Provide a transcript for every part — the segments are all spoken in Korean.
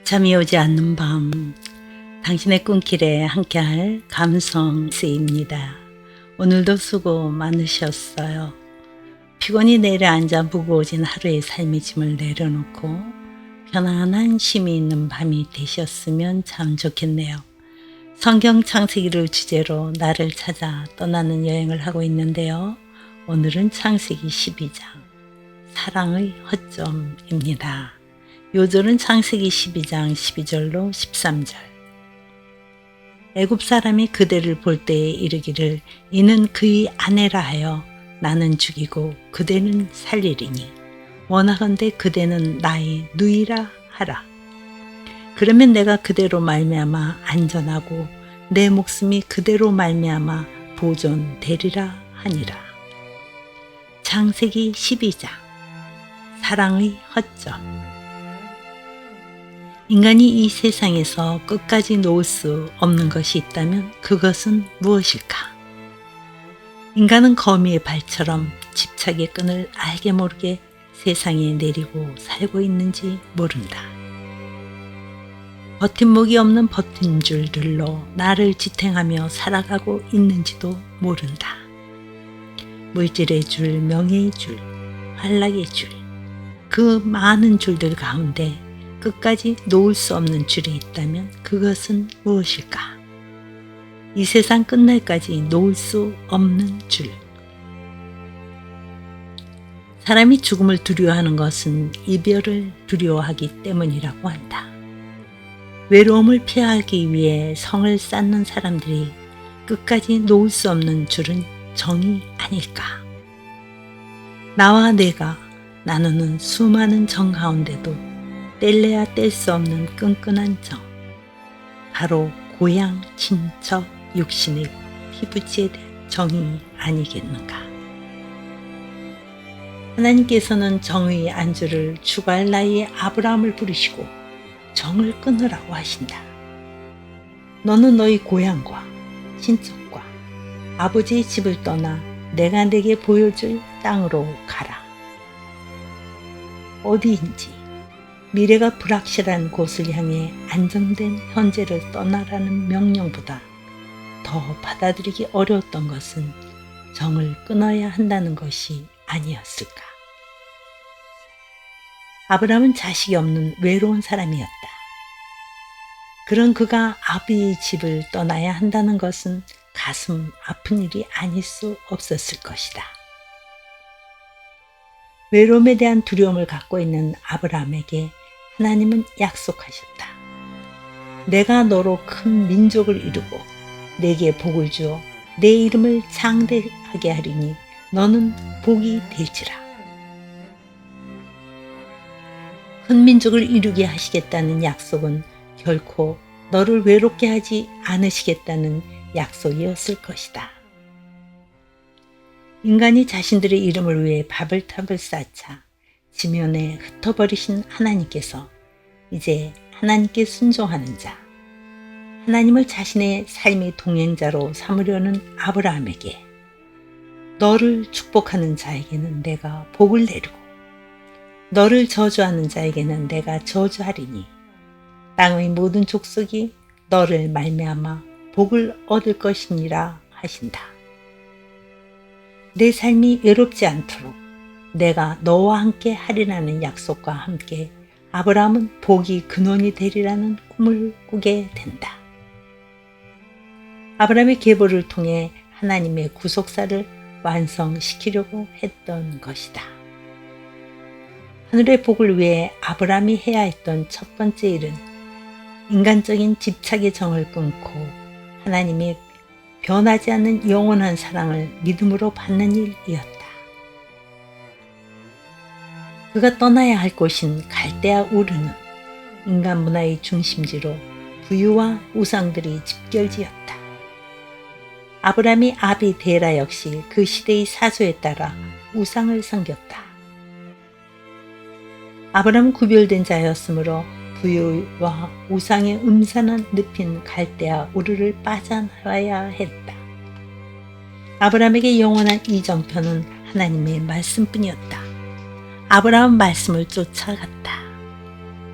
잠이 오지 않는 밤, 당신의 꿈길에 함께할 감성스입니다. 오늘도 수고 많으셨어요. 피곤히 내려앉아 무거워진 하루의 삶의 짐을 내려놓고 편안한 쉼이 있는 밤이 되셨으면 참 좋겠네요. 성경 창세기를 주제로 나를 찾아 떠나는 여행을 하고 있는데요. 오늘은 창세기 12장, 사랑의 허점입니다. 요절은 창세기 12장 12절로 13절. 애굽 사람이 그대를 볼 때에 이르기를 이는 그의 아내라 하여 나는 죽이고 그대는 살리리니 원하건대 그대는 나의 누이라 하라. 그러면 내가 그대로 말미암아 안전하고 내 목숨이 그대로 말미암아 보존되리라 하니라. 창세기 12장, 사랑의 허점. 인간이 이 세상에서 끝까지 놓을 수 없는 것이 있다면 그것은 무엇일까? 인간은 거미의 발처럼 집착의 끈을 알게 모르게 세상에 내리고 살고 있는지 모른다. 버팀목이 없는 버팀줄들로 나를 지탱하며 살아가고 있는지도 모른다. 물질의 줄, 명예의 줄, 환락의 줄, 그 많은 줄들 가운데 끝까지 놓을 수 없는 줄이 있다면 그것은 무엇일까? 이 세상 끝날까지 놓을 수 없는 줄. 사람이 죽음을 두려워하는 것은 이별을 두려워하기 때문이라고 한다. 외로움을 피하기 위해 성을 쌓는 사람들이 끝까지 놓을 수 없는 줄은 정이 아닐까? 나와 내가 나누는 수많은 정 가운데도 뗄래야 뗄 수 없는 끈끈한 정, 바로 고향, 친척, 육신의 피부지에 대한 정이 아니겠는가. 하나님께서는 정의 안주를 추구할 나이에 아브라함을 부르시고 정을 끊으라고 하신다. 너는 너희 고향과 친척과 아버지의 집을 떠나 내가 내게 보여줄 땅으로 가라. 어디인지 미래가 불확실한 곳을 향해 안정된 현재를 떠나라는 명령보다 더 받아들이기 어려웠던 것은 정을 끊어야 한다는 것이 아니었을까. 아브라함은 자식이 없는 외로운 사람이었다. 그런 그가 아비의 집을 떠나야 한다는 것은 가슴 아픈 일이 아닐 수 없었을 것이다. 외로움에 대한 두려움을 갖고 있는 아브라함에게 하나님은 약속하셨다. 내가 너로 큰 민족을 이루고 내게 복을 주어 내 이름을 장대하게 하리니 너는 복이 될지라. 큰 민족을 이루게 하시겠다는 약속은 결코 너를 외롭게 하지 않으시겠다는 약속이었을 것이다. 인간이 자신들의 이름을 위해 바벨탑을 쌓자 지면에 흩어버리신 하나님께서 이제 하나님께 순종하는 자, 하나님을 자신의 삶의 동행자로 삼으려는 아브라함에게 너를 축복하는 자에게는 내가 복을 내리고 너를 저주하는 자에게는 내가 저주하리니 땅의 모든 족속이 너를 말미암아 복을 얻을 것이니라 하신다. 내 삶이 외롭지 않도록 내가 너와 함께 하리라는 약속과 함께 아브라함은 복이 근원이 되리라는 꿈을 꾸게 된다. 아브라함의 계보를 통해 하나님의 구속사를 완성시키려고 했던 것이다. 하늘의 복을 위해 아브라함이 해야 했던 첫 번째 일은 인간적인 집착의 정을 끊고 하나님의 변하지 않는 영원한 사랑을 믿음으로 받는 일이었다. 그가 떠나야 할 곳인 갈대아 우르는 인간 문화의 중심지로 부유와 우상들이 집결지였다. 아브라함이 아비 데라 역시 그 시대의 사조에 따라 우상을 섬겼다. 아브라함은 구별된 자였으므로 부유와 우상의 음산한 늪인 갈대아 우르를 빠져나와야 했다. 아브라함에게 영원한 이정표는 하나님의 말씀뿐이었다. 아브라함은 말씀을 쫓아갔다.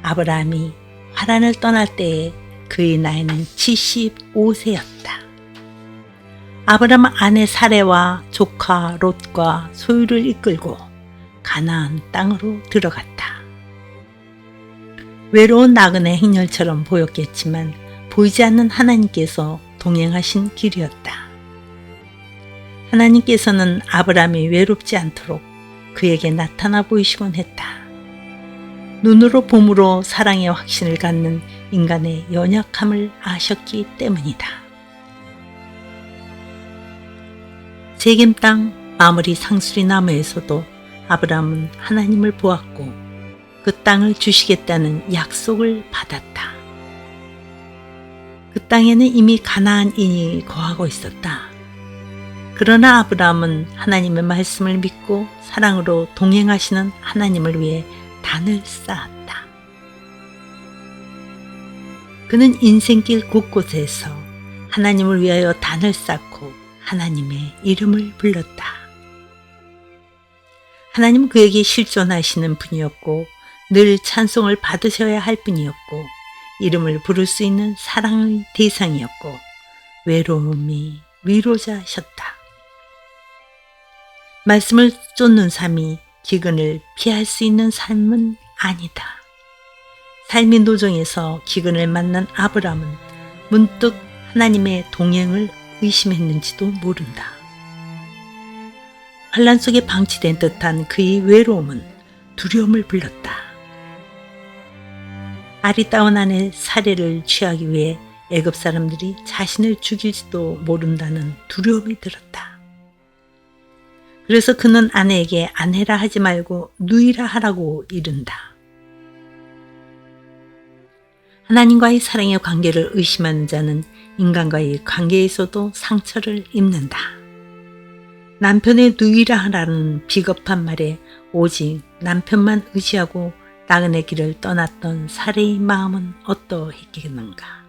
아브라함이 하란을 떠날 때에 그의 나이는 75세였다. 아브람 아내 사레와 조카 롯과 소유를 이끌고 가나안 땅으로 들어갔다. 외로운 나그네 행렬처럼 보였겠지만 보이지 않는 하나님께서 동행하신 길이었다. 하나님께서는 아브람이 외롭지 않도록 그에게 나타나 보이시곤 했다. 눈으로 봄으로 사랑의 확신을 갖는 인간의 연약함을 아셨기 때문이다. 세겜 땅 마므리 상수리 나무에서도 아브람은 하나님을 보았고 그 땅을 주시겠다는 약속을 받았다. 그 땅에는 이미 가나안인이 거하고 있었다. 그러나 아브람은 하나님의 말씀을 믿고 사랑으로 동행하시는 하나님을 위해 단을 쌓았다. 그는 인생길 곳곳에서 하나님을 위하여 단을 쌓고 하나님의 이름을 불렀다. 하나님은 그에게 실존하시는 분이었고 늘 찬송을 받으셔야 할 분이었고 이름을 부를 수 있는 사랑의 대상이었고 외로움이 위로자셨다. 말씀을 쫓는 삶이 기근을 피할 수 있는 삶은 아니다. 삶의 노정에서 기근을 만난 아브람은 문득 하나님의 동행을 의심했는지도 모른다. 환란 속에 방치된 듯한 그의 외로움은 두려움을 불렀다. 아리따운 아내 사례를 취하기 위해 애굽 사람들이 자신을 죽일지도 모른다는 두려움이 들었다. 그래서 그는 아내에게 아내라 하지 말고 누이라 하라고 이른다. 하나님과의 사랑의 관계를 의심하는 자는 인간과의 관계에서도 상처를 입는다. 남편의 누이라 하라는 비겁한 말에 오직 남편만 의지하고 나그네 길을 떠났던 사레의 마음은 어떠했겠는가.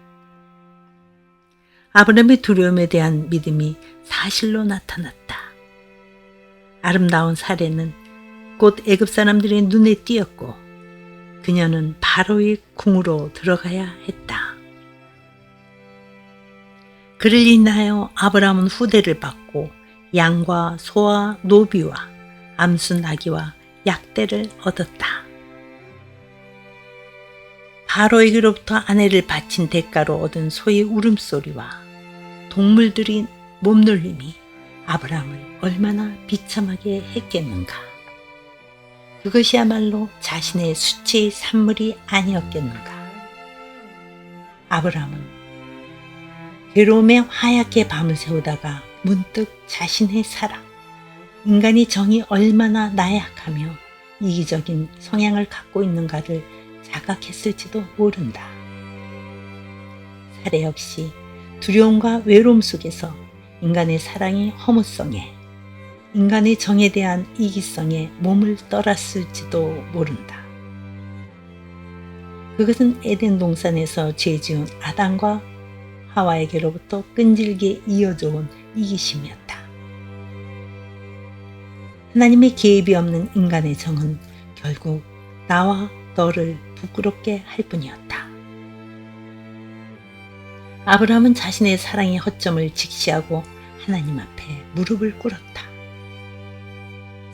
아브람의 두려움에 대한 믿음이 사실로 나타났다. 아름다운 사레는 곧 애굽 사람들의 눈에 띄었고 그녀는 바로의 궁으로 들어가야 했다. 그를 인하여 아브람은 후대를 받고 양과 소와 노비와 암수 나귀와 약대를 얻었다. 바로에게로부터 아내를 바친 대가로 얻은 소의 울음소리와 동물들이 몸놀림이 아브람을 얼마나 비참하게 했겠는가. 그것이야말로 자신의 수치의 산물이 아니었겠는가. 아브람은 괴로움에 하얗게 밤을 새우다가 문득 자신의 사랑, 인간의 정이 얼마나 나약하며 이기적인 성향을 갖고 있는가를 자각했을지도 모른다. 사례 역시 두려움과 외로움 속에서 인간의 사랑의 허무성에, 인간의 정에 대한 이기성에 몸을 떨었을지도 모른다. 그것은 에덴 동산에서 죄 지은 아담과 하와에게로부터 끈질게 이어져 온 이기심이었다. 하나님의 개입이 없는 인간의 정은 결국 나와 너를 부끄럽게 할 뿐이었다. 아브라함은 자신의 사랑의 허점을 직시하고 하나님 앞에 무릎을 꿇었다.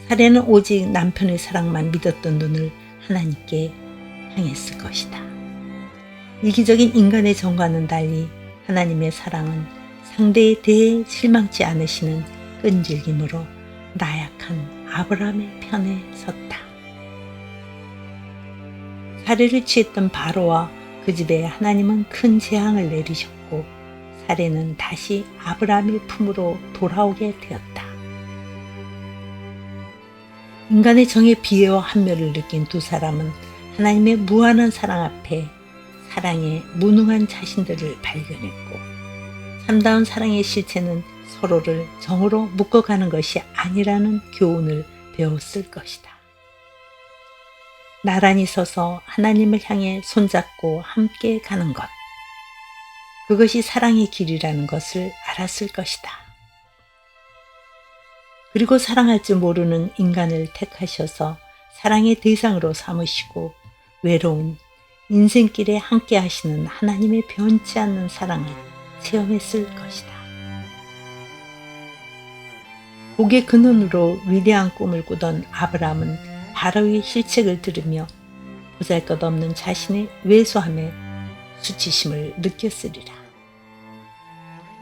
사례는 오직 남편의 사랑만 믿었던 눈을 하나님께 향했을 것이다. 이기적인 인간의 정과는 달리 하나님의 사랑은 상대에 대해 실망치 않으시는 끈질김으로 나약한 아브라함의 편에 섰다. 사례를 취했던 바로와 그 집에 하나님은 큰 재앙을 내리셨고 사례는 다시 아브라함의 품으로 돌아오게 되었다. 인간의 정의 비애와 한멸을 느낀 두 사람은 하나님의 무한한 사랑 앞에 사랑에 무능한 자신들을 발견했고 참다운 사랑의 실체는 서로를 정으로 묶어가는 것이 아니라는 교훈을 배웠을 것이다. 나란히 서서 하나님을 향해 손잡고 함께 가는 것, 그것이 사랑의 길이라는 것을 알았을 것이다. 그리고 사랑할 줄 모르는 인간을 택하셔서 사랑의 대상으로 삼으시고 외로운 인생길에 함께 하시는 하나님의 변치 않는 사랑을 체험했을 것이다. 고개 근원으로 위대한 꿈을 꾸던 아브라함은 바로의 실책을 들으며 보잘것없는 자신의 왜소함에 수치심을 느꼈으리라.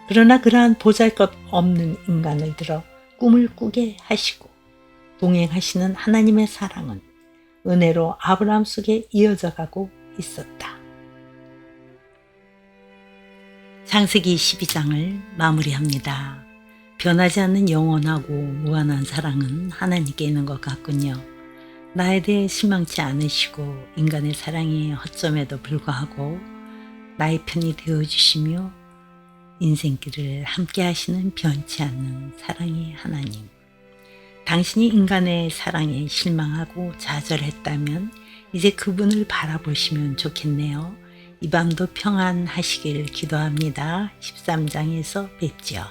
그러나 그러한 보잘것없는 인간을 들어 꿈을 꾸게 하시고 동행하시는 하나님의 사랑은 은혜로 아브라함 속에 이어져 가고 있었다. 창세기 12장을 마무리합니다. 변하지 않는 영원하고 무한한 사랑은 하나님께 있는 것 같군요. 나에 대해 실망치 않으시고 인간의 사랑이 허점에도 불구하고 나의 편이 되어주시며 인생길을 함께 하시는 변치 않는 사랑의 하나님. 당신이 인간의 사랑에 실망하고 좌절했다면 이제 그분을 바라보시면 좋겠네요. 이 밤도 평안하시길 기도합니다. 13장에서 뵙죠.